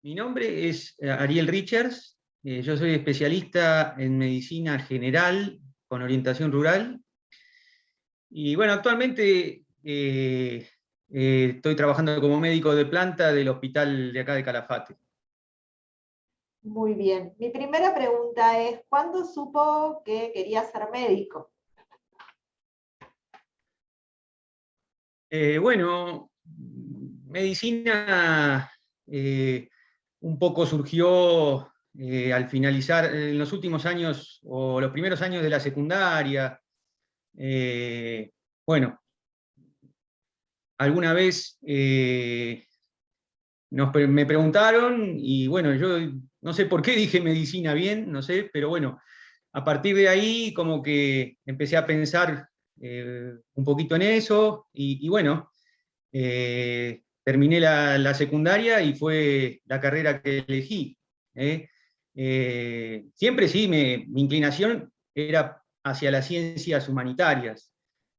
Mi nombre es Ariel Richards, yo soy especialista en medicina general con orientación rural y bueno, actualmente estoy trabajando como médico de planta del hospital de acá de Calafate. Muy bien. Mi primera pregunta es, ¿cuándo supo que quería ser médico? Bueno, medicina un poco surgió al finalizar, en los últimos años o los primeros años de la secundaria. Eh, bueno, alguna vez me preguntaron y bueno, yo no sé por qué dije medicina bien, no sé, pero bueno, a partir de ahí como que empecé a pensar un poquito en eso y bueno, terminé la secundaria y fue la carrera que elegí. ¿eh? Siempre sí, mi inclinación era hacia las ciencias humanitarias,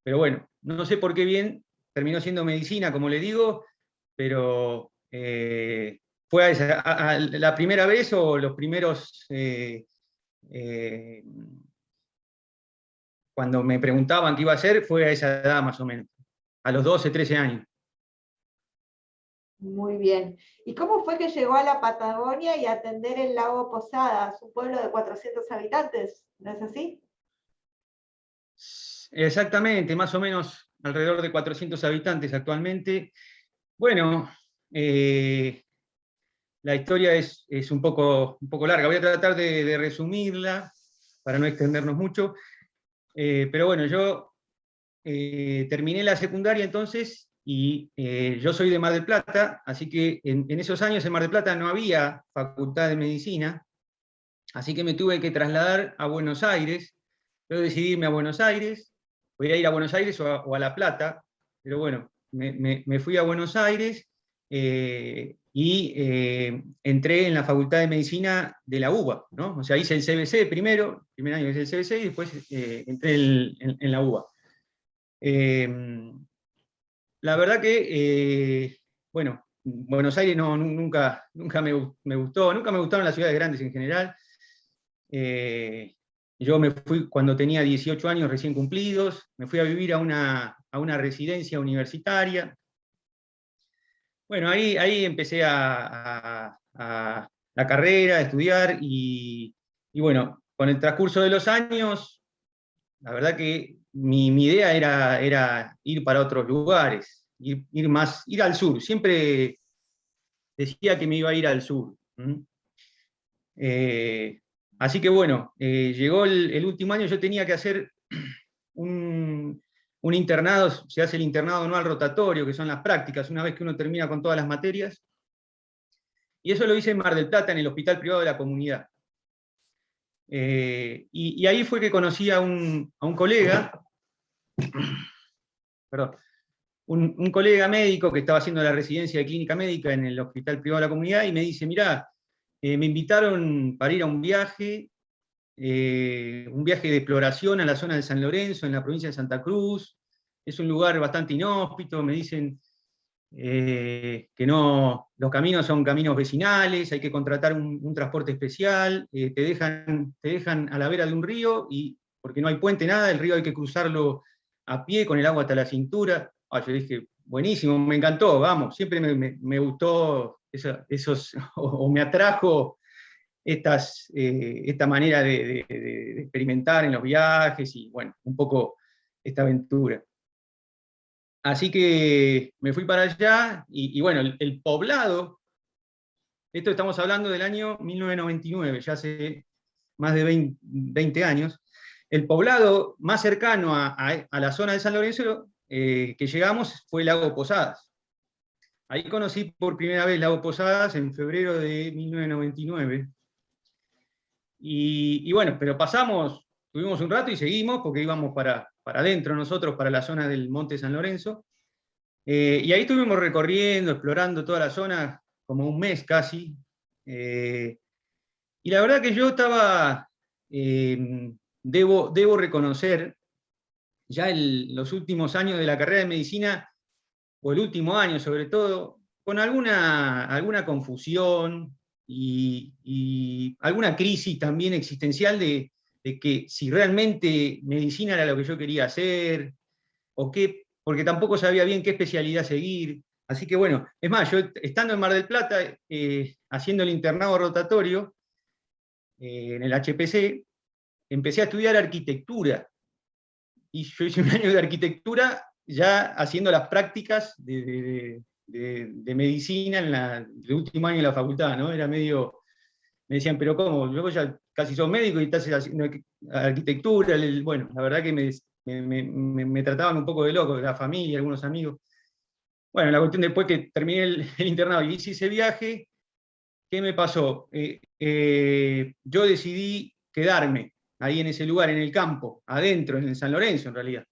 pero bueno, no sé por qué bien terminó siendo medicina, como le digo, pero fue la primera vez o los primeros, eh, cuando me preguntaban qué iba a hacer, fue a esa edad más o menos, a los 12, 13 años. Muy bien. ¿Y cómo fue que llegó a la Patagonia y a atender el lago Posadas, un pueblo de 400 habitantes? ¿No es así? Exactamente, más o menos alrededor de 400 habitantes actualmente. Bueno, la historia es un poco larga. Voy a tratar de resumirla para no extendernos mucho. Pero bueno, yo terminé la secundaria entonces y yo soy de Mar del Plata, así que en esos años en Mar del Plata no había facultad de medicina, así que me tuve que trasladar a Buenos Aires. Yo decidí irme a Buenos Aires, voy a ir a Buenos Aires o a La Plata, pero bueno, me fui a Buenos Aires y entré en la Facultad de Medicina de la UBA, ¿no? O sea, hice el CBC primero, primer año hice el CBC y después entré en la UBA. Eh, la verdad que, bueno, Buenos Aires nunca me gustó, nunca me gustaron las ciudades grandes en general. Eh, yo me fui cuando tenía 18 años recién cumplidos, me fui a vivir a una residencia universitaria. Bueno, ahí empecé a la carrera, a estudiar y bueno, con el transcurso de los años, la verdad que mi idea era ir para otros lugares, ir al sur. Siempre decía que me iba a ir al sur. Eh, Así que bueno, llegó el último año, yo tenía que hacer un, un internado, se hace el internado anual rotatorio, que son las prácticas, una vez que uno termina con todas las materias, y eso lo hice en Mar del Plata, en el hospital privado de la comunidad. Y ahí fue que conocí a un colega, perdón, un colega médico que estaba haciendo la residencia de clínica médica en el hospital privado de la comunidad, y me dice, mirá, me invitaron para ir a un viaje de exploración a la zona de San Lorenzo, en la provincia de Santa Cruz. Es un lugar bastante inhóspito, me dicen que no, los caminos son caminos vecinales, hay que contratar un transporte especial, te dejan a la vera de un río, y porque no hay puente, nada, el río hay que cruzarlo a pie con el agua hasta la cintura. Yo dije, buenísimo, me encantó, vamos, siempre me gustó esos, o me atrajo esta manera de experimentar en los viajes y, bueno, un poco esta aventura. Así que me fui para allá y bueno, el poblado, esto estamos hablando del año 1999, ya hace más de 20 años. El poblado más cercano a la zona de San Lorenzo que llegamos fue Lago Posadas. Ahí conocí por primera vez Lago Posadas en febrero de 1999. Y bueno, pero tuvimos un rato y seguimos porque íbamos para adentro nosotros, para la zona del Monte San Lorenzo. Y ahí estuvimos recorriendo, explorando toda la zona, como un mes casi. Eh, y la verdad que yo estaba, debo reconocer, ya los últimos años de la carrera de medicina, o el último año sobre todo, con alguna confusión y alguna crisis también existencial de que si realmente medicina era lo que yo quería hacer, o qué, porque tampoco sabía bien qué especialidad seguir. Así que bueno, es más, yo estando en Mar del Plata, haciendo el internado rotatorio en el HPC, empecé a estudiar arquitectura. Y yo hice un año de arquitectura ya haciendo las prácticas de medicina en el último año de la facultad, ¿no? Era medio, me decían, pero ¿cómo? Luego ya casi sos médico y estás haciendo arquitectura. Bueno, la verdad que me trataban un poco de loco, la familia, algunos amigos. Bueno, la cuestión después que terminé el internado y hice ese viaje, ¿qué me pasó? Yo decidí quedarme ahí en ese lugar, en el campo, adentro, en San Lorenzo en realidad.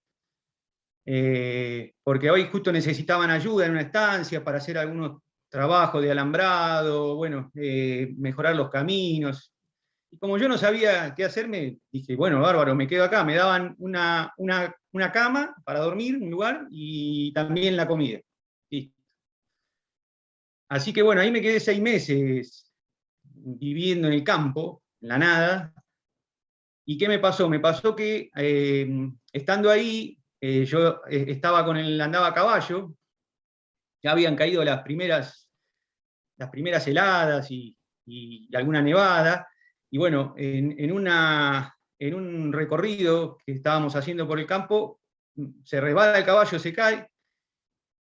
Porque hoy justo necesitaban ayuda en una estancia para hacer algunos trabajos de alambrado, bueno, mejorar los caminos. Y como yo no sabía qué hacerme, dije, bueno, bárbaro, me quedo acá. Me daban una cama para dormir, un lugar, y también la comida. Listo. Así que bueno, ahí me quedé 6 meses viviendo en el campo, en la nada. ¿Y qué me pasó? Me pasó que estando ahí, yo andaba a caballo, ya habían caído las primeras heladas y alguna nevada, y bueno, en un recorrido que estábamos haciendo por el campo, se resbala el caballo, se cae,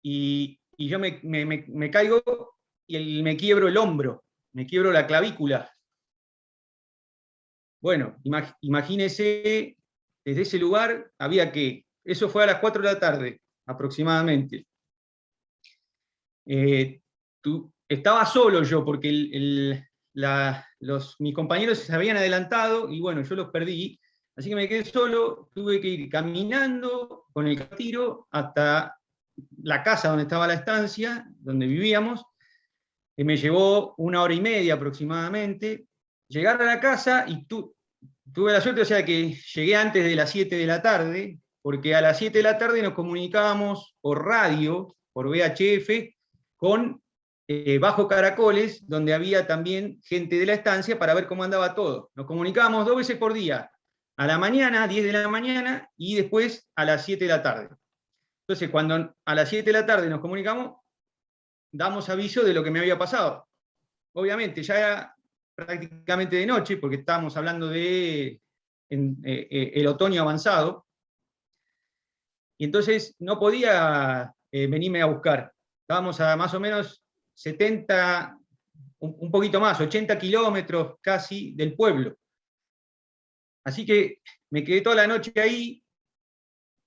y yo me caigo y me quiebro el hombro, me quiebro la clavícula. Bueno, imagínese, desde ese lugar eso fue a las 4 de la tarde aproximadamente. Estaba solo yo porque mis compañeros se habían adelantado y bueno, yo los perdí. Así que me quedé solo, tuve que ir caminando con el tiro hasta la casa donde estaba la estancia, donde vivíamos, que me llevó 1 hora y media aproximadamente. Llegar a la casa y tuve la suerte, o sea, que llegué antes de las 7 de la tarde, porque a las 7 de la tarde nos comunicábamos por radio, por VHF, con Bajo Caracoles, donde había también gente de la estancia para ver cómo andaba todo. Nos comunicábamos 2 veces por día, a la mañana, 10 de la mañana, y después a las 7 de la tarde. Entonces, cuando a las 7 de la tarde nos comunicamos, damos aviso de lo que me había pasado. Obviamente, ya era prácticamente de noche, porque estábamos hablando de el otoño avanzado, y entonces no podía venirme a buscar. Estábamos a más o menos 70, un poquito más, 80 kilómetros casi del pueblo. Así que me quedé toda la noche ahí,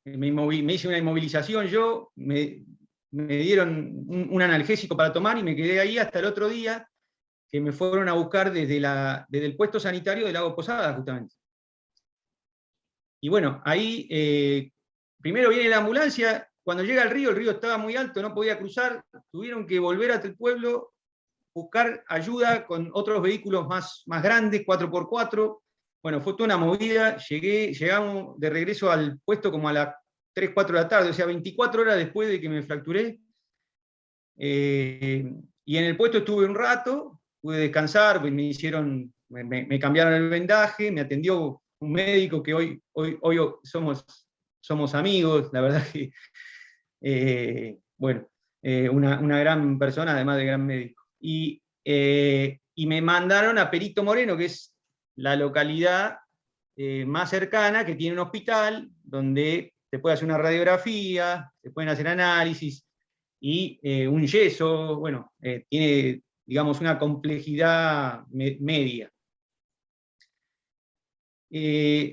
me hice una inmovilización yo, me dieron un analgésico para tomar y me quedé ahí hasta el otro día, que me fueron a buscar desde el puesto sanitario de Lago Posadas, justamente. Y bueno, ahí primero viene la ambulancia, cuando llega al río, el río estaba muy alto, no podía cruzar, tuvieron que volver hasta el pueblo, buscar ayuda con otros vehículos más grandes, 4x4. Bueno, fue toda una movida, llegamos de regreso al puesto como a las 3, 4 de la tarde, o sea, 24 horas después de que me fracturé. Y en el puesto estuve un rato, pude descansar, me cambiaron el vendaje, me atendió un médico que hoy somos amigos, la verdad que, bueno, una gran persona, además de gran médico. Y me mandaron a Perito Moreno, que es la localidad más cercana, que tiene un hospital, donde se puede hacer una radiografía, se pueden hacer análisis, y un yeso, bueno, tiene, digamos, una complejidad media.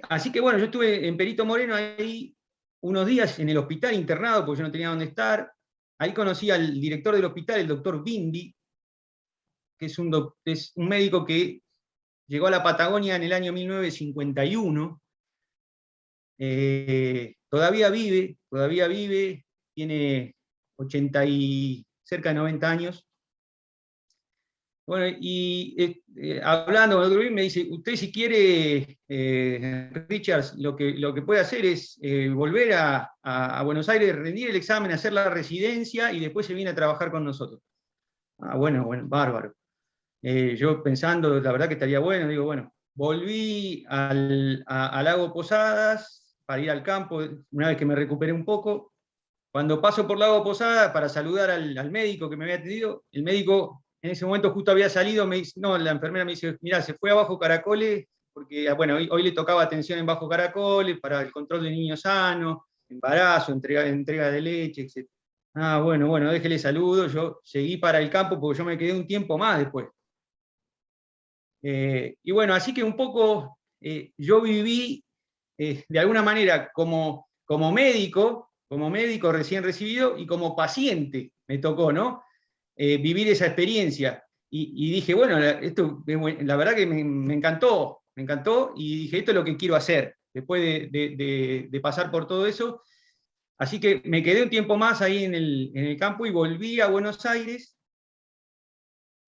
Así que bueno, yo estuve en Perito Moreno ahí unos días en el hospital internado, porque yo no tenía dónde estar. Ahí conocí al director del hospital, el doctor Bindi, que es un médico que llegó a la Patagonia en el año 1951. Todavía vive, tiene cerca de 90 años. Bueno, y hablando con el doctor Bindi, me dice, usted si quiere, Richards, lo que puede hacer es volver a Buenos Aires, rendir el examen, hacer la residencia y después se viene a trabajar con nosotros. Ah, bueno, bueno, bárbaro. Yo pensando, la verdad que estaría bueno, digo, bueno, volví a Lago Posadas para ir al campo, una vez que me recuperé un poco. Cuando paso por Lago Posadas para saludar al médico que me había atendido, el médico en ese momento justo había salido, me dice, no, la enfermera me dice, mira, se fue a Bajo Caracoles, porque bueno, hoy le tocaba atención en Bajo Caracoles para el control de niños sanos, embarazo, entrega de leche, etc. Ah, bueno, bueno, déjele saludo, yo seguí para el campo porque yo me quedé un tiempo más después. Y bueno, así que un poco yo viví de alguna manera como médico recién recibido y como paciente me tocó, ¿no? Vivir esa experiencia. Y dije, bueno, esto, la verdad que me encantó y dije, esto es lo que quiero hacer después de pasar por todo eso. Así que me quedé un tiempo más ahí en el campo y volví a Buenos Aires,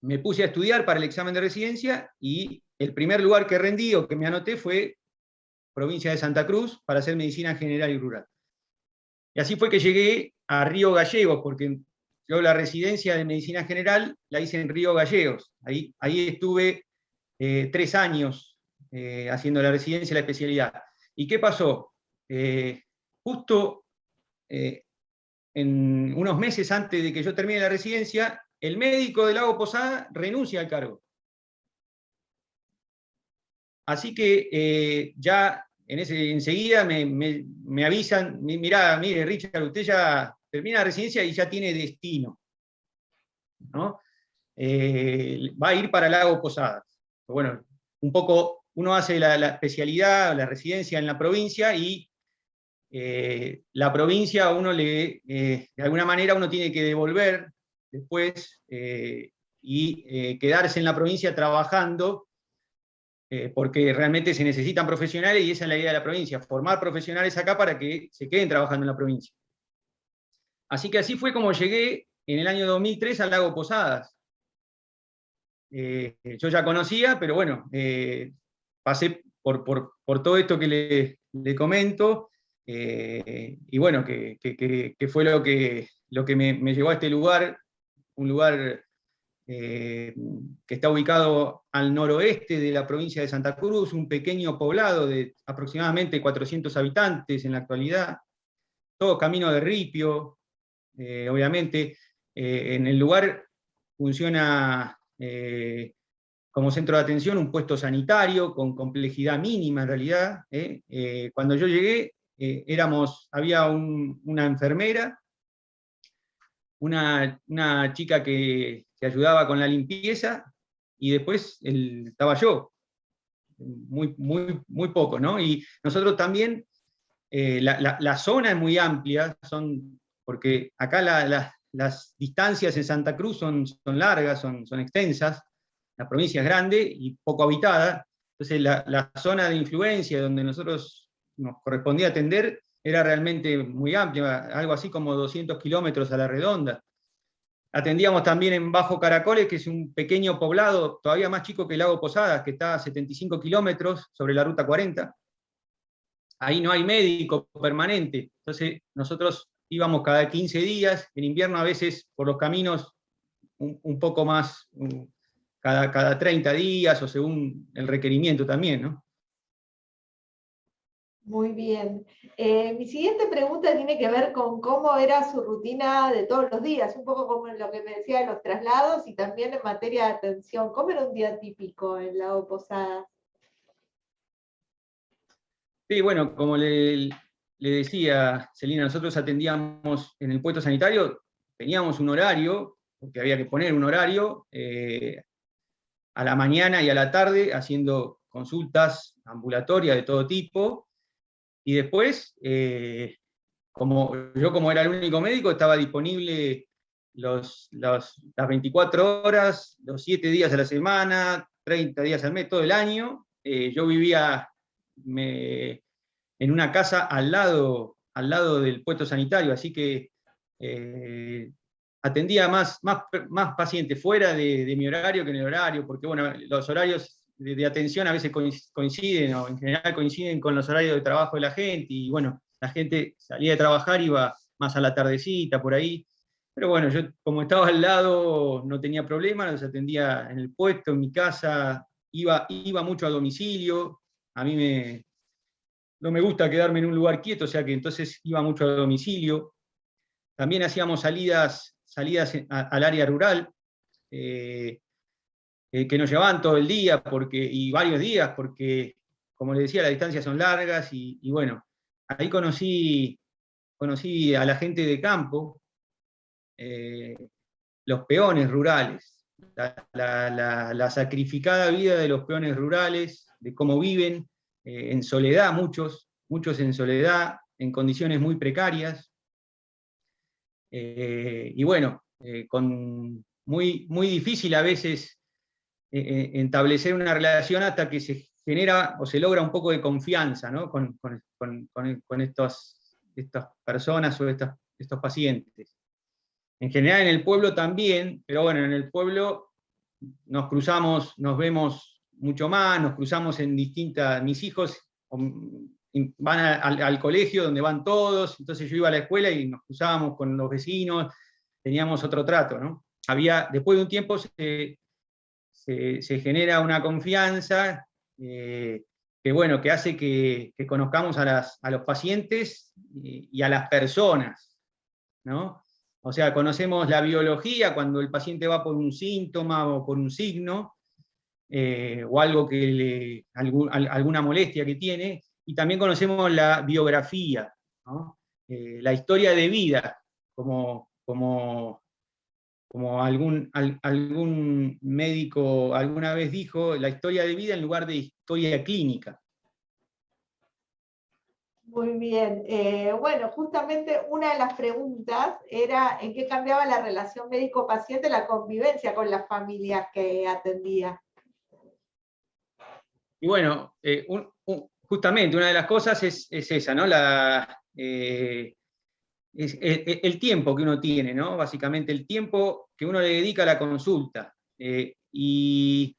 me puse a estudiar para el examen de residencia y el primer lugar que rendí o que me anoté fue provincia de Santa Cruz para hacer medicina general y rural. Y así fue que llegué a Río Gallegos, porque yo la residencia de medicina general la hice en Río Gallegos. Ahí estuve 3 años haciendo la residencia y la especialidad. ¿Y qué pasó? Justo en unos meses antes de que yo termine la residencia, el médico de Lago Posada renuncia al cargo. Así que ya enseguida me avisan, mirá, mire, Richard, usted ya termina la residencia y ya tiene destino, ¿no? Va a ir para Lago Posadas. Bueno, un poco uno hace la especialidad, la residencia en la provincia y la provincia a uno de alguna manera uno tiene que devolver después y quedarse en la provincia trabajando porque realmente se necesitan profesionales y esa es la idea de la provincia, formar profesionales acá para que se queden trabajando en la provincia. Así que así fue como llegué en el año 2003 al Lago Posadas. Yo ya conocía, pero bueno, pasé por todo esto que le comento, y bueno, que fue lo que me llevó a este lugar, un lugar que está ubicado al noroeste de la provincia de Santa Cruz, un pequeño poblado de aproximadamente 400 habitantes en la actualidad, todo camino de ripio, obviamente. En el lugar funciona como centro de atención un puesto sanitario con complejidad mínima en realidad. Cuando yo llegué, había una enfermera, una chica que ayudaba con la limpieza, y después estaba yo, muy poco, ¿no? Y nosotros también, la zona es muy amplia, porque acá las distancias en Santa Cruz son largas, son extensas, la provincia es grande y poco habitada, entonces la zona de influencia donde nosotros nos correspondía atender era realmente muy amplia, algo así como 200 kilómetros a la redonda. Atendíamos también en Bajo Caracoles, que es un pequeño poblado, todavía más chico que el Lago Posadas, que está a 75 kilómetros sobre la Ruta 40. Ahí no hay médico permanente, entonces nosotros íbamos cada 15 días, en invierno a veces por los caminos un poco más, cada 30 días o según el requerimiento también, ¿no? Muy bien. Mi siguiente pregunta tiene que ver con cómo era su rutina de todos los días, un poco como lo que me decía de los traslados y también en materia de atención. ¿Cómo era un día típico en Lago Posadas? Sí, bueno, como le decía Celina, nosotros atendíamos en el puesto sanitario, teníamos un horario, porque había que poner un horario, a la mañana y a la tarde, haciendo consultas ambulatorias de todo tipo, y después, como era el único médico, estaba disponible las 24 horas, los 7 días a la semana, 30 días al mes, todo el año. Yo vivía en una casa al lado del puesto sanitario, así que atendía más pacientes fuera de mi horario que en el horario, porque bueno, los horarios de atención a veces coinciden, o en general coinciden con los horarios de trabajo de la gente, y bueno, la gente salía de trabajar, iba más a la tardecita, por ahí. Pero bueno, yo como estaba al lado no tenía problema, los atendía en el puesto, en mi casa, iba mucho a domicilio, a mí no me gusta quedarme en un lugar quieto, o sea que entonces iba mucho a domicilio. También hacíamos salidas al área rural, eh, que nos llevaban todo el día y varios días, porque, como les decía, las distancias son largas y bueno, ahí conocí a la gente de campo, eh, los peones rurales, la sacrificada vida de los peones rurales, de cómo viven en soledad, muchos en soledad, en condiciones muy precarias, y bueno, muy difícil a veces establecer una relación hasta que se genera o se logra un poco de confianza, ¿no? con estas personas o estos pacientes. En general en el pueblo también, pero bueno, en el pueblo nos cruzamos, nos vemos mucho más, nos cruzamos en mis hijos van al colegio donde van todos, entonces yo iba a la escuela y nos cruzábamos con los vecinos, teníamos otro trato, ¿no? Después de un tiempo se genera una confianza que hace que conozcamos a los pacientes y a las personas, ¿no? O sea, conocemos la biología cuando el paciente va por un síntoma o por un signo, o algo alguna molestia que tiene, y también conocemos la biografía, ¿no? La historia de vida, como algún médico alguna vez dijo, la historia de vida en lugar de historia clínica. Muy bien. Bueno, justamente una de las preguntas era en qué cambiaba la relación médico-paciente, la convivencia con las familias que atendía. Y bueno, justamente una de las cosas es esa, ¿no? El tiempo que uno tiene, ¿no? Básicamente el tiempo que uno le dedica a la consulta. Y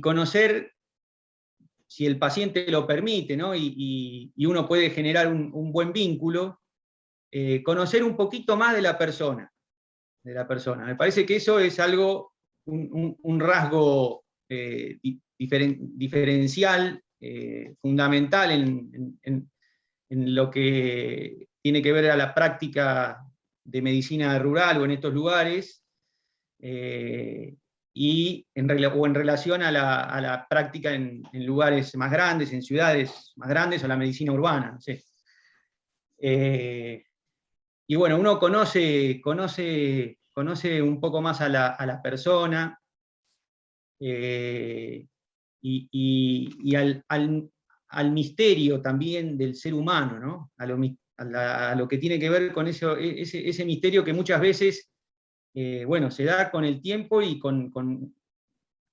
conocer, si el paciente lo permite, ¿no? Y uno puede generar un buen vínculo, conocer un poquito más de la persona. Me parece que eso es algo, un rasgo diferencial, fundamental en lo que tiene que ver a la práctica de medicina rural o en estos lugares, o en relación a la práctica en lugares más grandes, en ciudades más grandes, o la medicina urbana, no sé. Y bueno, uno conoce un poco más a la persona, y al misterio también del ser humano, ¿no? A lo que tiene que ver con ese misterio que muchas veces bueno, se da con el tiempo y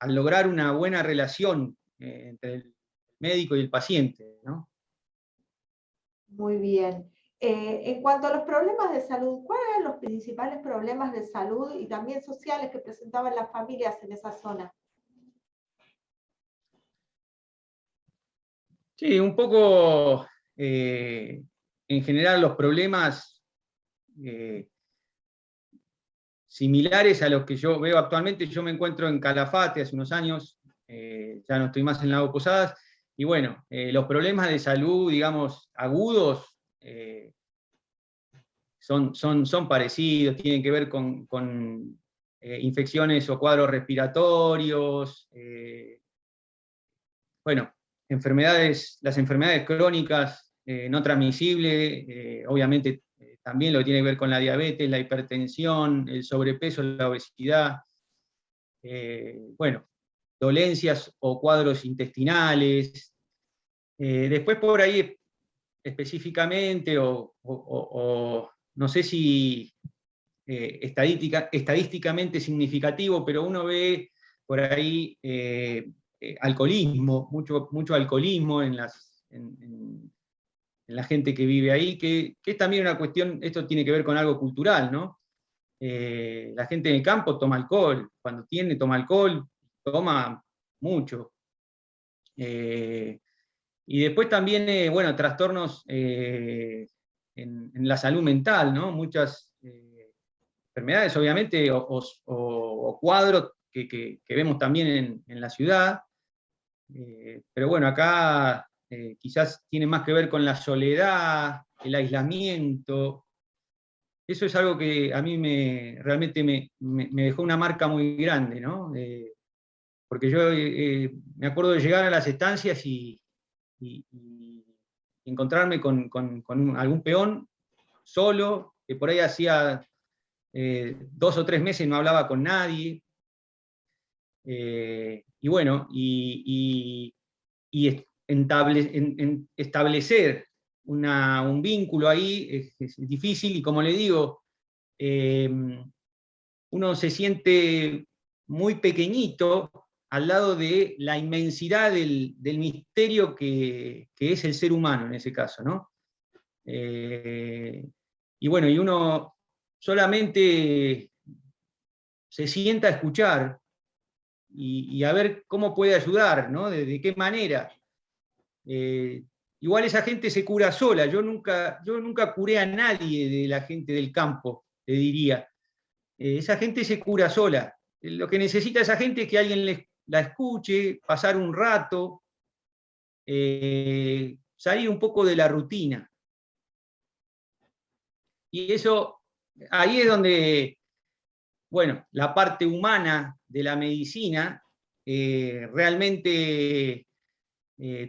al lograr una buena relación entre el médico y el paciente, ¿no? Muy bien. En cuanto a los problemas de salud, ¿cuáles eran los principales problemas de salud y también sociales que presentaban las familias en esa zona? Sí, un poco, en general, los problemas eh, similares a los que yo veo actualmente. Yo me encuentro en Calafate hace unos años, ya no estoy más en Lago Posadas, y bueno, los problemas de salud, digamos, agudos, son parecidos, tienen que ver con infecciones o cuadros respiratorios, bueno, las enfermedades crónicas no transmisibles, obviamente también lo que tiene que ver con la diabetes, la hipertensión, el sobrepeso, la obesidad, bueno, dolencias o cuadros intestinales. Después por ahí específicamente, o no sé si estadísticamente significativo, pero uno ve por ahí alcoholismo, mucho alcoholismo en la gente que vive ahí, que es también una cuestión, esto tiene que ver con algo cultural, ¿no? La gente en el campo toma alcohol, cuando toma alcohol, toma mucho. Y después también, bueno, trastornos en la salud mental, ¿no? enfermedades, obviamente, o cuadros que vemos también en la ciudad. Pero bueno, acá quizás tiene más que ver con la soledad, el aislamiento. Eso es algo que a mí realmente me dejó una marca muy grande, ¿no? Porque yo me acuerdo de llegar a las estancias y encontrarme con algún peón solo, que por ahí hacía 2 o 3 meses no hablaba con nadie. Y bueno, establecer un vínculo ahí es difícil, y como le digo, uno se siente muy pequeñito al lado de la inmensidad del misterio que es el ser humano en ese caso, ¿no? Y bueno, y uno solamente se sienta a escuchar y a ver cómo puede ayudar, ¿no? De qué manera. Igual esa gente se cura sola, yo nunca curé a nadie de la gente del campo, te diría. Esa gente se cura sola. Lo que necesita esa gente es que alguien la escuche, pasar un rato, salir un poco de la rutina. Y eso, ahí es donde, bueno, la parte humana de la medicina realmente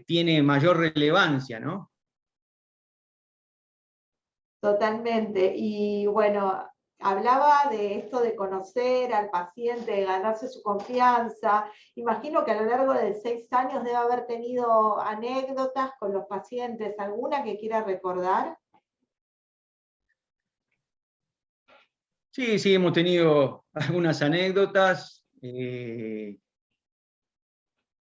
tiene mayor relevancia, ¿no? Totalmente. Y bueno, hablaba de esto de conocer al paciente, de ganarse su confianza. Imagino que a lo largo de 6 años debe haber tenido anécdotas con los pacientes, ¿alguna que quiera recordar? Sí, sí, hemos tenido algunas anécdotas,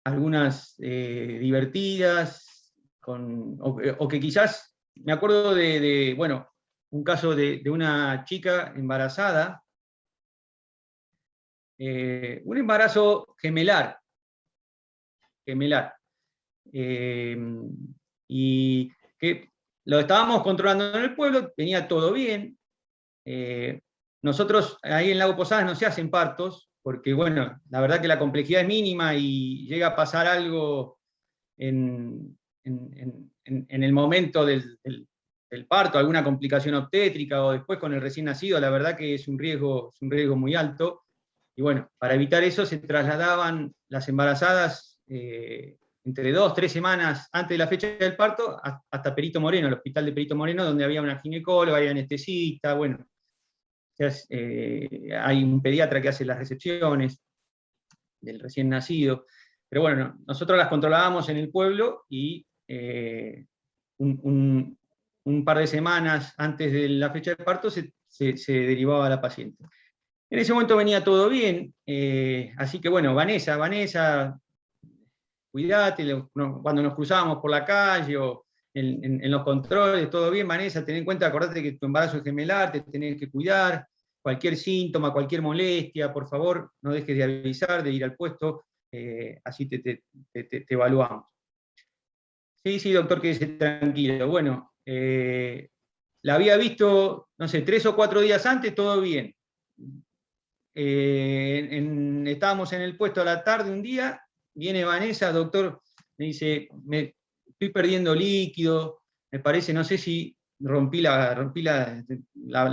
algunas divertidas, o que quizás, me acuerdo bueno, un caso de una chica embarazada, un embarazo gemelar, eh, y que lo estábamos controlando en el pueblo, venía todo bien. Nosotros ahí en Lago Posadas no se hacen partos, porque bueno, la verdad que la complejidad es mínima y llega a pasar algo en el momento del parto, alguna complicación obstétrica o después con el recién nacido, la verdad que es un riesgo muy alto. Y bueno, para evitar eso se trasladaban las embarazadas entre 2 o 3 semanas antes de la fecha del parto hasta Perito Moreno, el hospital de Perito Moreno, donde había una ginecóloga, había anestesista, bueno, hay un pediatra que hace las recepciones del recién nacido. Pero bueno, nosotros las controlábamos en el pueblo y un par de semanas antes de la fecha de parto se derivaba a la paciente. En ese momento venía todo bien, así que bueno, Vanessa, cuidate, cuando nos cruzábamos por la calle o en los controles, todo bien, Vanessa, ten en cuenta, acordate que tu embarazo es gemelar, te tenés que cuidar, cualquier síntoma, cualquier molestia, por favor, no dejes de avisar, de ir al puesto, así te evaluamos. Sí, sí, doctor, quédese tranquilo. Bueno, la había visto, no sé, 3 o 4 días antes, todo bien. Estábamos en el puesto a la tarde un día, viene Vanessa, doctor, me dice, me estoy perdiendo líquido, me parece, no sé si rompí la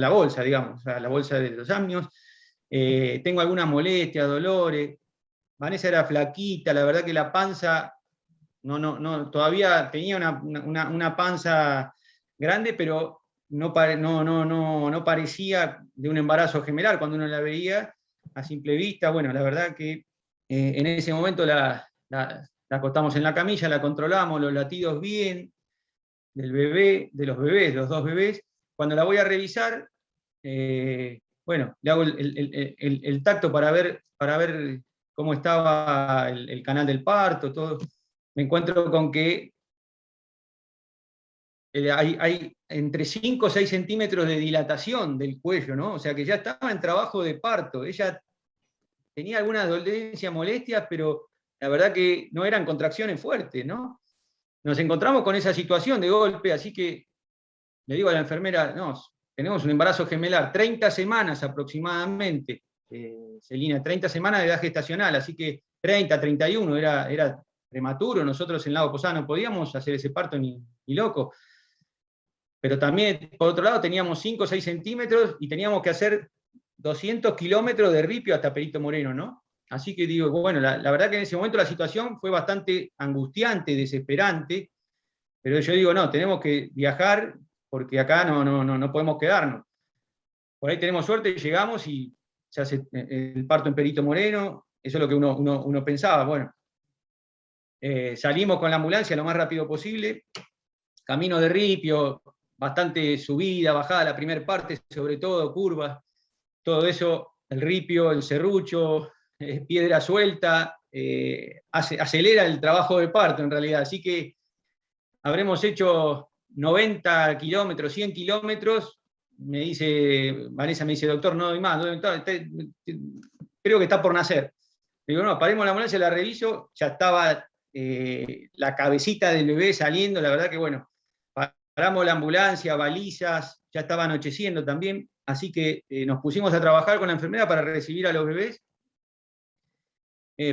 bolsa, digamos, o sea, la bolsa de los amnios, tengo alguna molestia, dolores. Vanessa era flaquita, la verdad que la panza, todavía tenía una panza grande, pero no parecía de un embarazo gemelar cuando uno la veía a simple vista. Bueno, la verdad que en ese momento la acostamos en la camilla, la controlamos, los latidos bien, del bebé, de los 2 bebés. Cuando la voy a revisar, bueno, le hago el tacto para ver cómo estaba el canal del parto, todo. Me encuentro con que hay entre 5 o 6 centímetros de dilatación del cuello, ¿no? O sea que ya estaba en trabajo de parto. Ella tenía alguna dolencia, molestias, pero la verdad que no eran contracciones fuertes, ¿no? Nos encontramos con esa situación de golpe, así que le digo a la enfermera, no, tenemos un embarazo gemelar, 30 semanas aproximadamente, Celina, 30 semanas de edad gestacional, así que 30, 31, era prematuro, nosotros en Lago Posada no podíamos hacer ese parto ni loco. Pero también, por otro lado, teníamos 5 o 6 centímetros y teníamos que hacer 200 kilómetros de Ripio hasta Perito Moreno, ¿no? Así que digo, bueno, la verdad que en ese momento la situación fue bastante angustiante, desesperante, pero yo digo, no, tenemos que viajar porque acá no podemos quedarnos. Por ahí tenemos suerte y llegamos y se hace el parto en Perito Moreno, eso es lo que uno pensaba, bueno. Salimos con la ambulancia lo más rápido posible, camino de Ripio, bastante subida, bajada la primera parte, sobre todo curvas, todo eso, el ripio, el serrucho, piedra suelta, acelera el trabajo de parto en realidad. Así que habremos hecho 90 kilómetros, 100 kilómetros. Vanessa me dice, doctor, no doy más, creo que está por nacer. Digo, no, paremos la ambulancia, la reviso, ya estaba la cabecita del bebé saliendo, la verdad que bueno, paramos la ambulancia, balizas, ya estaba anocheciendo también, así que nos pusimos a trabajar con la enfermera para recibir a los bebés.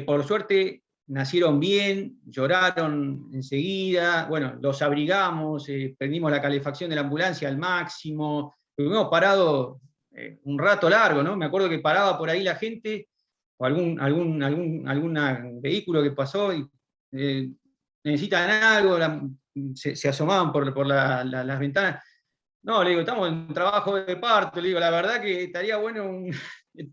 Por suerte nacieron bien, lloraron enseguida, bueno, los abrigamos, prendimos la calefacción de la ambulancia al máximo, estuvimos parados un rato largo, ¿no? Me acuerdo que paraba por ahí la gente, o algún vehículo que pasó y necesitan algo, se asomaban por las ventanas. No, le digo, estamos en trabajo de parto, le digo, la verdad que estaría bueno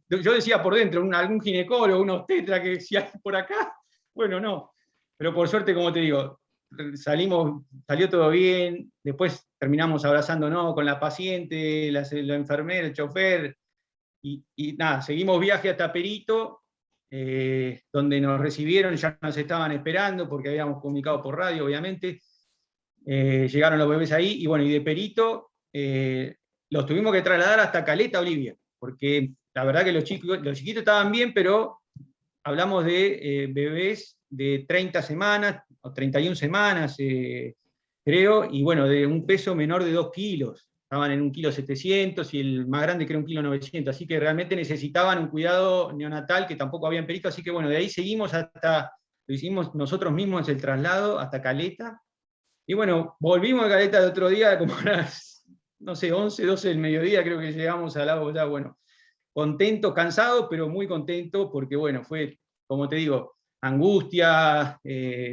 yo decía por dentro, algún ginecólogo, un obstetra que si hay por acá, bueno, no. Pero por suerte, como te digo, salió todo bien, después terminamos abrazándonos con la paciente, la enfermera, el chofer, y nada, seguimos viaje hasta Perito, donde nos recibieron, ya nos estaban esperando, porque habíamos comunicado por radio, obviamente. Llegaron los bebés ahí, y bueno, y de Perito los tuvimos que trasladar hasta Caleta, Olivia, porque la verdad que los chiquitos estaban bien, pero hablamos de bebés de 30 semanas, o 31 semanas, creo, y bueno, de un peso menor de 2 kilos. Estaban en 1,7 kg y el más grande que era 1,9 kg, así que realmente necesitaban un cuidado neonatal que tampoco había en Perito, así que bueno, de ahí seguimos lo hicimos nosotros mismos el traslado hasta Caleta, y bueno, volvimos a Caleta el otro día, como a las, no sé, 11, 12 del mediodía, creo que llegamos al lago ya, bueno, contento, cansado, pero muy contento, porque bueno, fue, como te digo, angustia,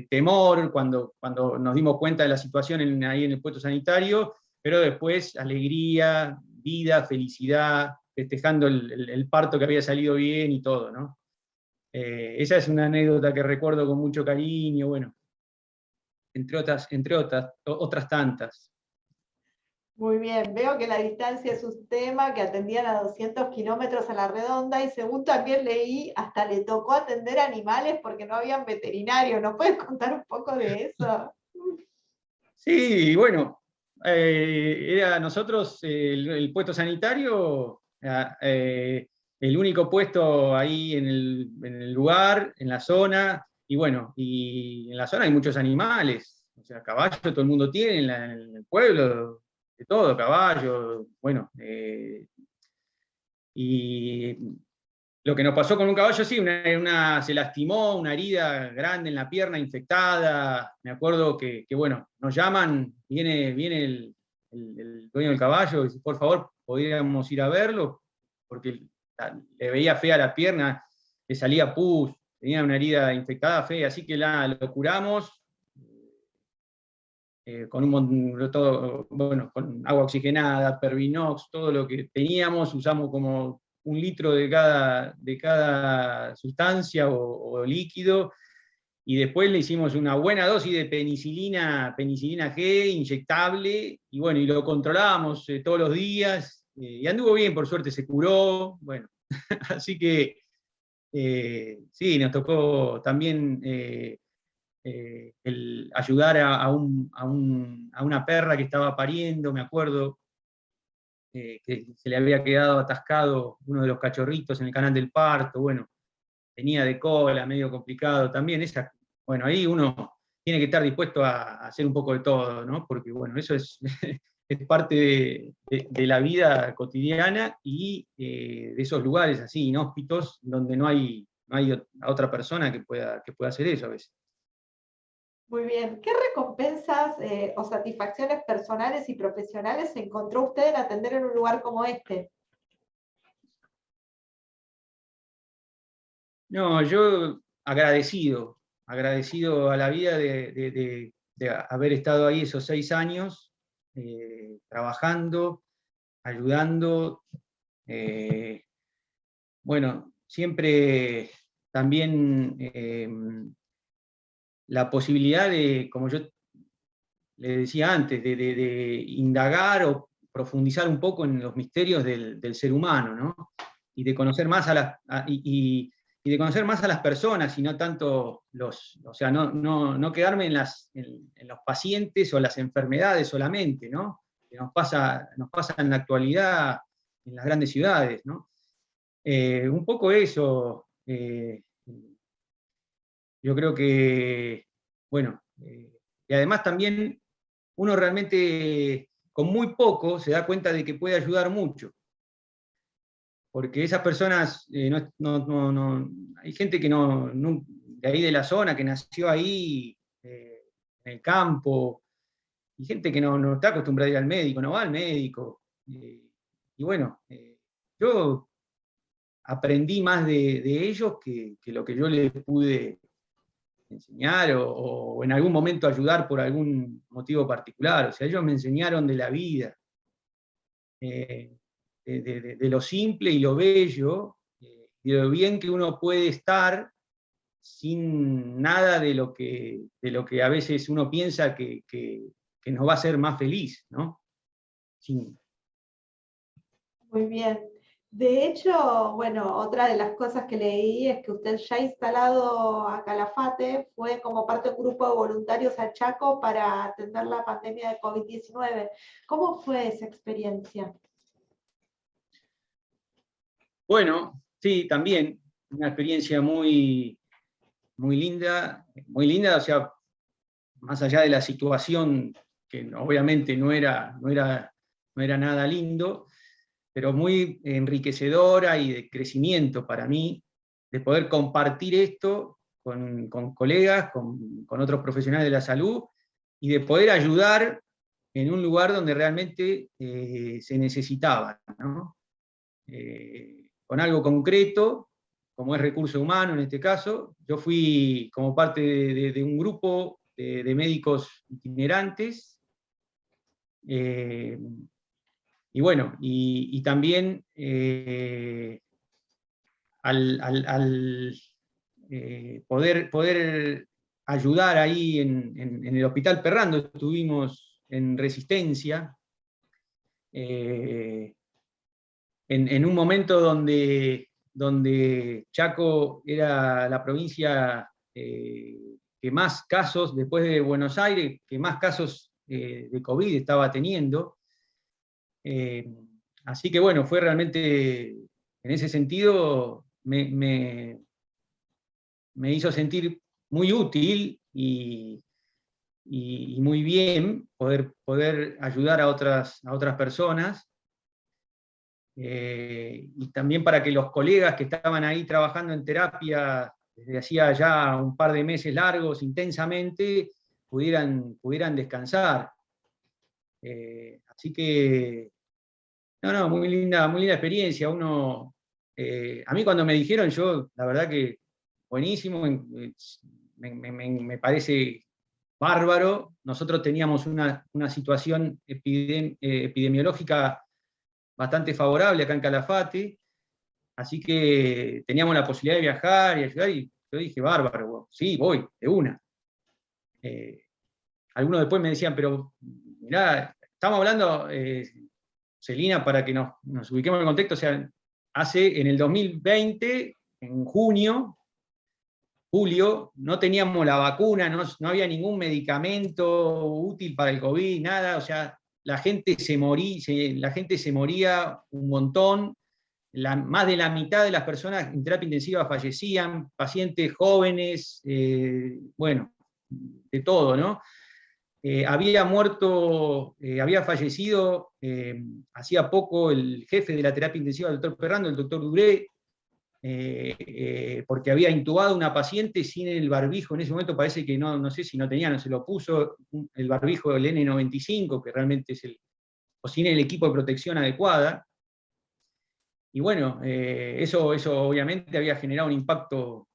temor, cuando nos dimos cuenta de la situación ahí en el puesto sanitario, pero después alegría, vida, felicidad, festejando el parto que había salido bien y todo, ¿no? Esa es una anécdota que recuerdo con mucho cariño, bueno, entre otras tantas. Muy bien, veo que la distancia es un tema, que atendían a 200 kilómetros a la redonda, y según también leí, hasta le tocó atender animales porque no habían veterinario. ¿Nos puedes contar un poco de eso? Sí, bueno, era nosotros el puesto sanitario, el único puesto ahí en el lugar, en la zona, y bueno, y en la zona hay muchos animales, o sea, caballos todo el mundo tiene en el pueblo, de todo, caballos, bueno, y lo que nos pasó con un caballo, sí, se lastimó, una herida grande en la pierna, infectada. Me acuerdo que bueno, nos llaman, viene el dueño del caballo, y dice, por favor, podríamos ir a verlo, porque le veía fea la pierna, le salía pus, tenía una herida infectada fea, así que lo curamos con agua oxigenada, Pervinox, todo lo que teníamos, usamos como 1 litro de cada sustancia o líquido, y después le hicimos una buena dosis de penicilina G, inyectable, y bueno, y lo controlábamos todos los días, y anduvo bien, por suerte se curó, bueno, así que sí, nos tocó también el ayudar a una perra que estaba pariendo, me acuerdo, que se le había quedado atascado uno de los cachorritos en el canal del parto, bueno, tenía de cola, medio complicado también, bueno, ahí uno tiene que estar dispuesto a hacer un poco de todo, ¿no? Porque bueno, eso es es parte de la vida cotidiana y de esos lugares así inhóspitos donde no hay otra persona que pueda hacer eso a veces. Muy bien. ¿Qué recompensas o satisfacciones personales y profesionales encontró usted en atender en un lugar como este? No, yo agradecido a la vida de haber estado ahí esos 6 años, trabajando, ayudando. Bueno, siempre también la posibilidad de, como yo le decía antes, de indagar o profundizar un poco en los misterios del ser humano, ¿no? Y de conocer más y de conocer más a las personas y no tanto o sea, no quedarme en los pacientes o las enfermedades solamente, ¿no? Que nos pasa en la actualidad en las grandes ciudades, ¿no? Un poco eso, yo creo que, bueno, y además también uno realmente con muy poco se da cuenta de que puede ayudar mucho, porque esas personas, hay gente que de ahí de la zona, que nació ahí, en el campo, y gente que no está acostumbrada a ir al médico, no va al médico. Y bueno, yo aprendí más de ellos que lo que yo les pude enseñar o en algún momento ayudar por algún motivo particular. O sea, ellos me enseñaron de la vida, de lo simple y lo bello, y de lo bien que uno puede estar sin nada de lo que a veces uno piensa que nos va a hacer más feliz, ¿no? Sin, Muy bien. De hecho, bueno, otra de las cosas que leí es que usted ya instalado a Calafate fue como parte de un grupo de voluntarios a Chaco para atender la pandemia de COVID-19. ¿Cómo fue esa experiencia? Bueno, sí, también una experiencia muy, muy linda, o sea, más allá de la situación, que obviamente no era nada lindo, pero muy enriquecedora y de crecimiento para mí, de poder compartir esto con colegas, con otros profesionales de la salud, y de poder ayudar en un lugar donde realmente se necesitaba, ¿no? Con algo concreto, como es recurso humano en este caso. Yo fui como parte de un grupo de médicos itinerantes, y bueno, y también al poder ayudar ahí en el Hospital Perrando, estuvimos en Resistencia, en un momento donde Chaco era la provincia que más casos, después de Buenos Aires, que más casos de COVID estaba teniendo. Así que bueno, fue realmente, en ese sentido, me hizo sentir muy útil y muy bien poder ayudar a otras personas. Y también para que los colegas que estaban ahí trabajando en terapia desde hacía ya un par de meses largos, intensamente, pudieran descansar. Así que, no, muy linda experiencia. A mí cuando me dijeron, yo, la verdad que buenísimo, me parece bárbaro. Nosotros teníamos una situación epidemiológica bastante favorable acá en Calafate, así que teníamos la posibilidad de viajar y ayudar, y yo dije, bárbaro, sí, voy, de una. Algunos después me decían, pero mirá, estamos hablando, Celina, para que nos ubiquemos en el contexto, o sea, en el 2020, en julio, no teníamos la vacuna, no había ningún medicamento útil para el COVID, nada, o sea, la gente se moría un montón, más de la mitad de las personas en terapia intensiva fallecían, pacientes jóvenes, bueno, de todo, ¿no? había fallecido hacía poco el jefe de la terapia intensiva del doctor Ferrando, el doctor Duré, porque había intubado a una paciente sin el barbijo. En ese momento parece que no sé si no tenía, no se lo puso, el barbijo del N95, que realmente es o sin el equipo de protección adecuada. Y bueno, eso obviamente había generado un impacto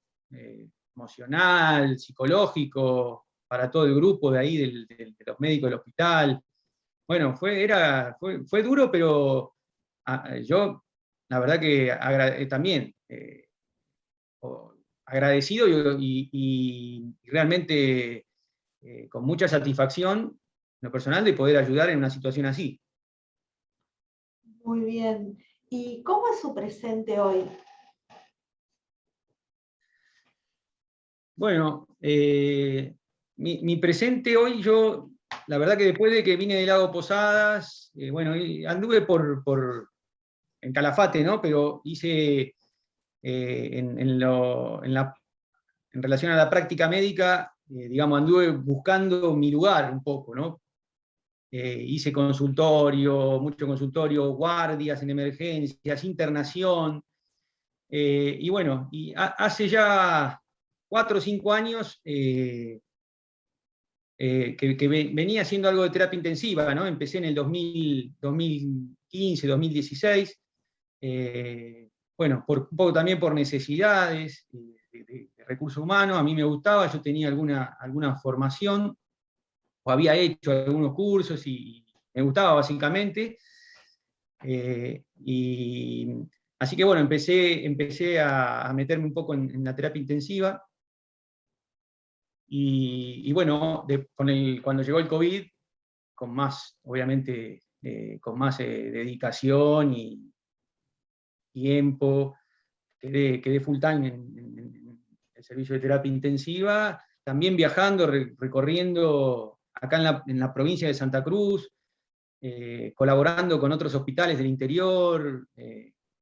emocional, psicológico, para todo el grupo de ahí, de los médicos del hospital. Bueno, fue duro, pero yo, la verdad que también agradecido y realmente con mucha satisfacción, en lo personal, de poder ayudar en una situación así. Muy bien. ¿Y cómo es su presente hoy? Bueno, mi presente hoy, yo, la verdad que después de que vine de Lago Posadas, bueno, anduve en Calafate, ¿no? Pero hice en relación a la práctica médica, digamos, anduve buscando mi lugar un poco, ¿no? Hice mucho consultorio, guardias en emergencias, internación, y bueno, hace ya 4 o 5 años que venía haciendo algo de terapia intensiva, ¿no? Empecé en el 2015, 2016, bueno, un poco también por necesidades de recursos humanos. A mí me gustaba, yo tenía alguna formación, o había hecho algunos cursos y me gustaba básicamente. Así que bueno, empecé a meterme un poco en la terapia intensiva. Y bueno, cuando llegó el COVID, con más, obviamente, con más dedicación y tiempo, quedé full time en el servicio de terapia intensiva, también viajando, recorriendo acá en la provincia de Santa Cruz, colaborando con otros hospitales del interior,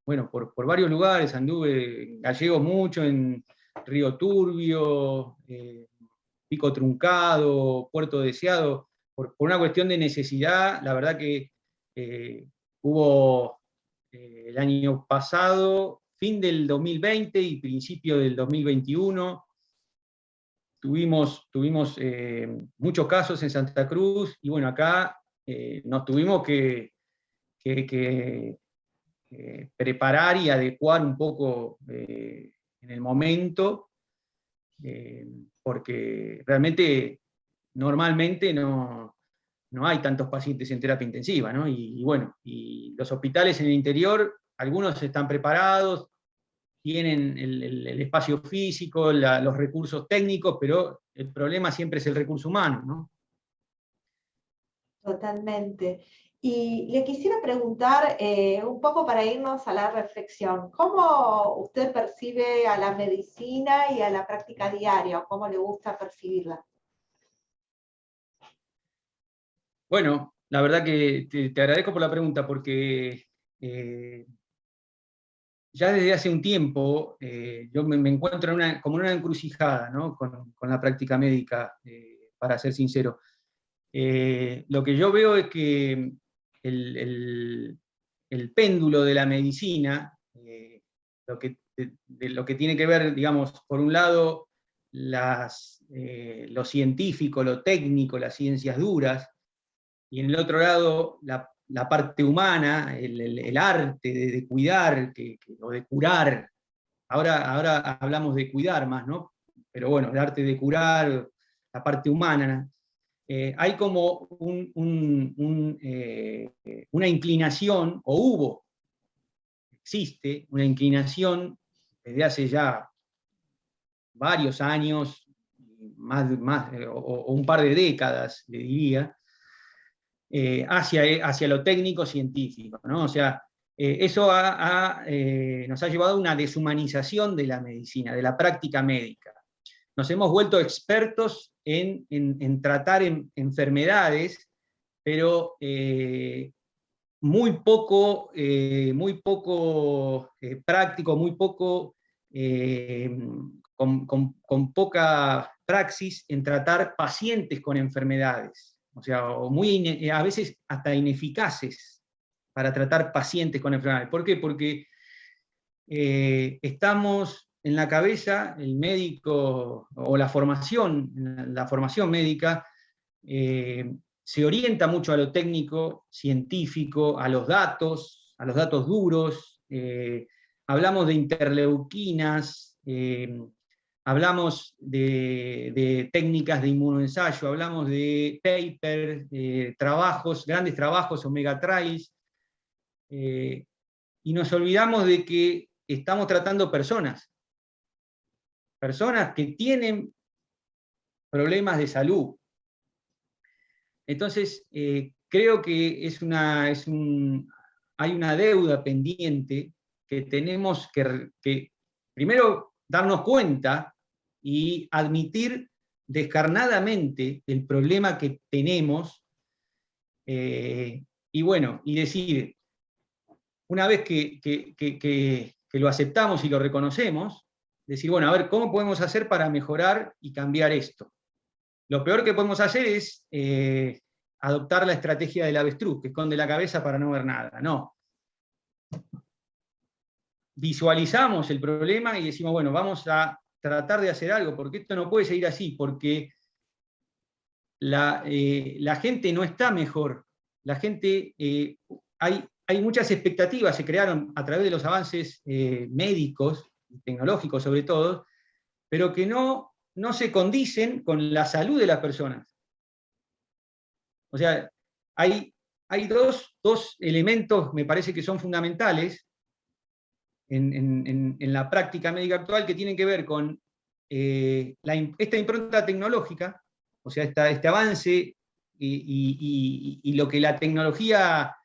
bueno, por varios lugares, anduve en Gallegos mucho, en Río Turbio, Pico Truncado, Puerto Deseado, por una cuestión de necesidad. La verdad que hubo el año pasado, fin del 2020 y principio del 2021, tuvimos muchos casos en Santa Cruz, y bueno, acá nos tuvimos que preparar y adecuar un poco en el momento, porque realmente normalmente no hay tantos pacientes en terapia intensiva, ¿no? Y bueno, y los hospitales en el interior, algunos están preparados, tienen el espacio físico, los recursos técnicos, pero el problema siempre es el recurso humano, ¿no? Totalmente. Y le quisiera preguntar, un poco para irnos a la reflexión, ¿cómo usted percibe a la medicina y a la práctica diaria, o cómo le gusta percibirla? Bueno, la verdad que te agradezco por la pregunta, porque ya desde hace un tiempo yo me encuentro como en una encrucijada, ¿no? Con la práctica médica, para ser sincero. Lo que yo veo es que el péndulo de la medicina, lo que tiene que ver, digamos, por un lado, lo científico, lo técnico, las ciencias duras, y en el otro lado, la parte humana, el arte de cuidar o de curar. Ahora hablamos de cuidar más, ¿no? Pero bueno, el arte de curar, la parte humana. Hay como una inclinación, o existe una inclinación desde hace ya varios años, o un par de décadas, le diría, hacia lo técnico científico, ¿no? O sea, eso nos ha llevado a una deshumanización de la medicina, de la práctica médica. Nos hemos vuelto expertos en tratar enfermedades, pero muy poco práctico, muy poco, con poca praxis en tratar pacientes con enfermedades. o sea, o muy a veces hasta ineficaces para tratar pacientes con enfermedades. ¿Por qué? Porque estamos en la cabeza, el médico o la formación médica se orienta mucho a lo técnico, científico, a los datos duros. Hablamos de interleuquinas, hablamos de técnicas de inmunoensayo, hablamos de papers, trabajos, grandes trabajos, omega trials, y nos olvidamos de que estamos tratando personas que tienen problemas de salud. Entonces, creo que hay una deuda pendiente que tenemos que primero darnos cuenta y admitir descarnadamente el problema que tenemos, y bueno, y decir, una vez que lo aceptamos y lo reconocemos, decir, bueno, a ver, ¿cómo podemos hacer para mejorar y cambiar esto? Lo peor que podemos hacer es adoptar la estrategia del avestruz, que esconde la cabeza para no ver nada. No. Visualizamos el problema y decimos, bueno, vamos a tratar de hacer algo, porque esto no puede seguir así, porque la gente no está mejor. La gente, hay muchas expectativas, se crearon a través de los avances médicos, tecnológicos sobre todo, pero que no se condicen con la salud de las personas. O sea, hay dos elementos, me parece que son fundamentales en la práctica médica actual, que tienen que ver con esta impronta tecnológica, o sea, este avance y lo que la tecnología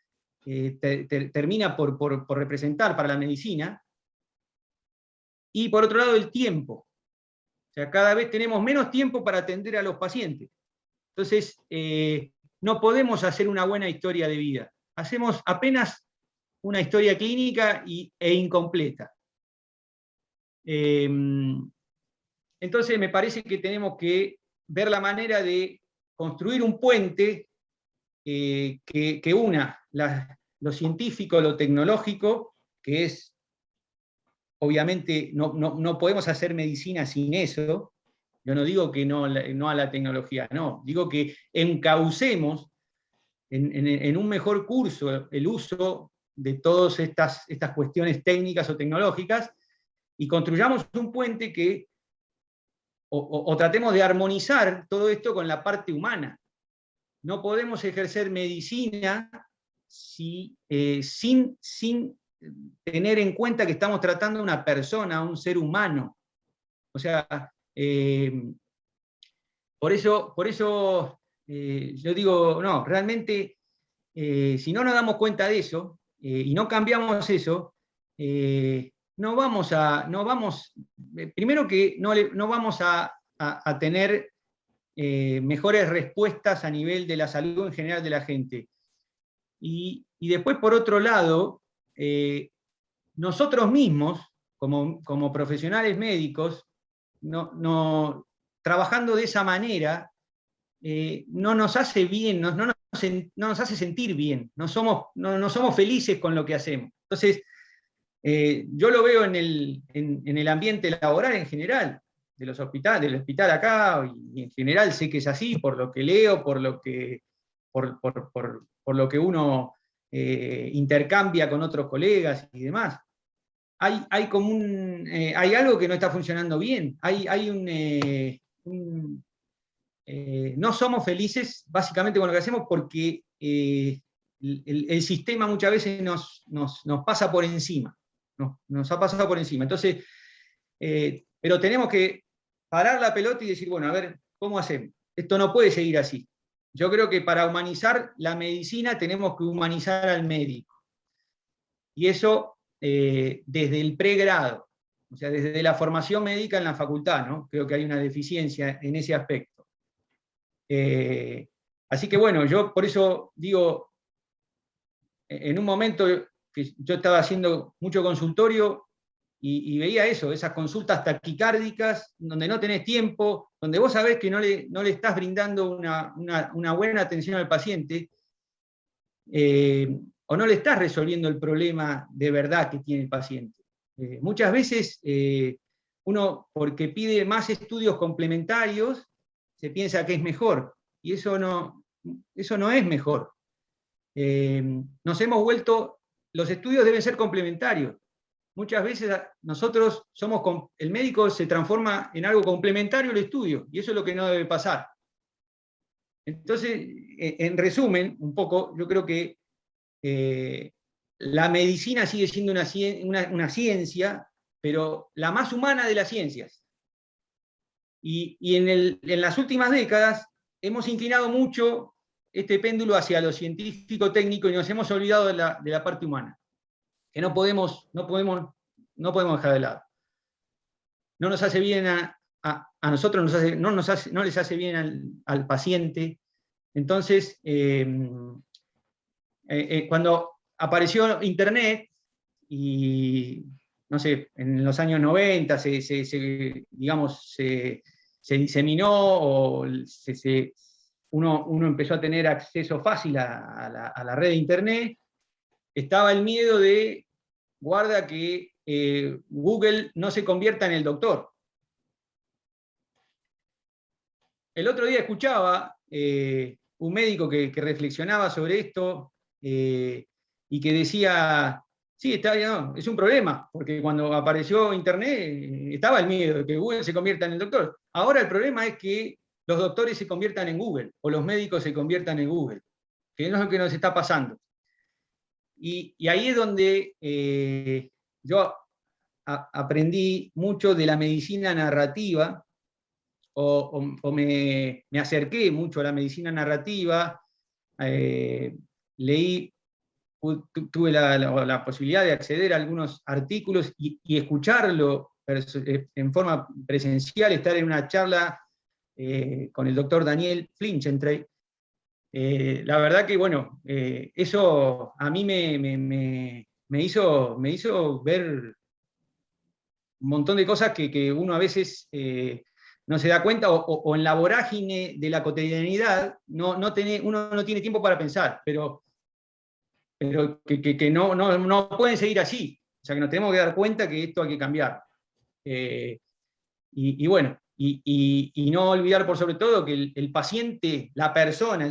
termina por representar para la medicina, y por otro lado el tiempo. O sea, cada vez tenemos menos tiempo para atender a los pacientes. Entonces, no podemos hacer una buena historia de vida. Hacemos apenas una historia clínica e incompleta. Entonces, me parece que tenemos que ver la manera de construir un puente que una lo científico, lo tecnológico, que es, obviamente, no podemos hacer medicina sin eso. Yo no digo que no a la tecnología, no. Digo que encaucemos en un mejor curso el uso de todas estas cuestiones técnicas o tecnológicas, y construyamos un puente que, o tratemos de armonizar todo esto con la parte humana. No podemos ejercer medicina sin tener en cuenta que estamos tratando a una persona, a un ser humano. O sea, por eso yo digo, no, realmente, si no nos damos cuenta de eso, y no cambiamos eso, primero que no vamos a tener mejores respuestas a nivel de la salud en general de la gente. Y después, por otro lado, nosotros mismos, como profesionales médicos, trabajando de esa manera, no nos hace bien, no nos hace sentir bien, no somos felices con lo que hacemos. Entonces, yo lo veo en el ambiente laboral en general, del hospital acá, y en general sé que es así, por lo que leo, por lo que uno intercambia con otros colegas y demás. Hay algo que no está funcionando bien, no somos felices básicamente con lo que hacemos, porque el sistema muchas veces nos pasa por encima, nos ha pasado por encima. Entonces, pero tenemos que parar la pelota y decir, bueno, a ver, ¿cómo hacemos? Esto no puede seguir así. Yo creo que para humanizar la medicina tenemos que humanizar al médico. Y eso desde el pregrado, o sea, desde la formación médica en la facultad, ¿no? Creo que hay una deficiencia en ese aspecto. Así que bueno, yo por eso digo, en un momento que yo estaba haciendo mucho consultorio, y veía eso, esas consultas taquicárdicas, donde no tenés tiempo, donde vos sabés que no le estás brindando una buena atención al paciente, o no le estás resolviendo el problema de verdad que tiene el paciente. Muchas veces uno, porque pide más estudios complementarios, se piensa que es mejor, y eso no es mejor. Nos hemos vuelto, los estudios deben ser complementarios. Muchas veces nosotros el médico se transforma en algo complementario al estudio, y eso es lo que no debe pasar. Entonces, en resumen, un poco, yo creo que la medicina sigue siendo una ciencia, pero la más humana de las ciencias. Y en las últimas décadas hemos inclinado mucho este péndulo hacia lo científico-técnico y nos hemos olvidado de la parte humana, que no podemos dejar de lado. No nos hace bien a nosotros, no les hace bien al paciente. Entonces, cuando apareció Internet, y no sé, en los años 90 digamos, se diseminó, o uno empezó a tener acceso fácil a la red de Internet, estaba el miedo de, guarda que Google no se convierta en el doctor. El otro día escuchaba un médico que reflexionaba sobre esto, y que decía, sí, está bien, no, es un problema, porque cuando apareció Internet estaba el miedo de que Google se convierta en el doctor. Ahora el problema es que los doctores se conviertan en Google, o los médicos se conviertan en Google, que no es lo que nos está pasando. Y ahí es donde yo aprendí mucho de la medicina narrativa, o me acerqué mucho a la medicina narrativa, leí, tuve la posibilidad de acceder a algunos artículos y escucharlo en forma presencial, estar en una charla con el doctor Daniel Flinchentray. La verdad que, bueno, eso a mí me hizo ver un montón de cosas que uno a veces no se da cuenta, o en la vorágine de la cotidianidad uno no tiene tiempo para pensar, pero que no pueden seguir así. O sea, que nos tenemos que dar cuenta que esto hay que cambiar. Y bueno, y no olvidar por sobre todo que el paciente, la persona,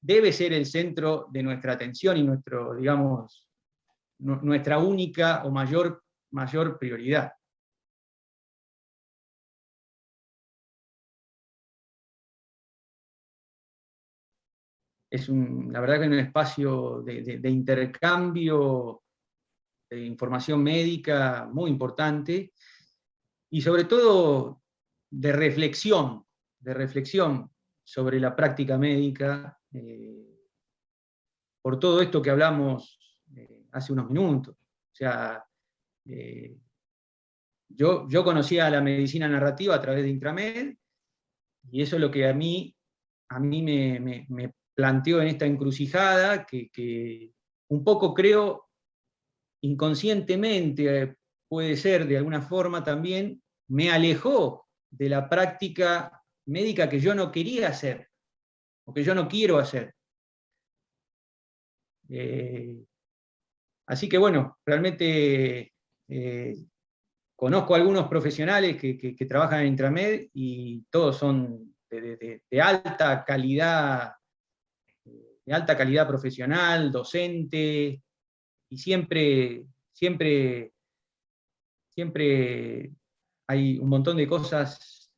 debe ser el centro de nuestra atención y digamos, nuestra única o mayor prioridad. La verdad que es un espacio de intercambio de información médica muy importante, y sobre todo de reflexión sobre la práctica médica, por todo esto que hablamos hace unos minutos. O sea, yo conocía la medicina narrativa a través de Intramed, y eso es lo que a mí me planteó en esta encrucijada, que un poco creo inconscientemente, puede ser de alguna forma también, me alejó de la práctica médica que yo no quería hacer, o que yo no quiero hacer. Así que bueno, realmente conozco a algunos profesionales que trabajan en Intramed, y todos son de alta calidad profesional, docente, y siempre hay un montón de cosas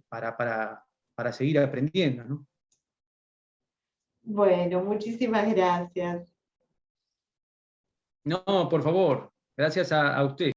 para seguir aprendiendo, ¿no? Bueno, muchísimas gracias. No, por favor, gracias a usted.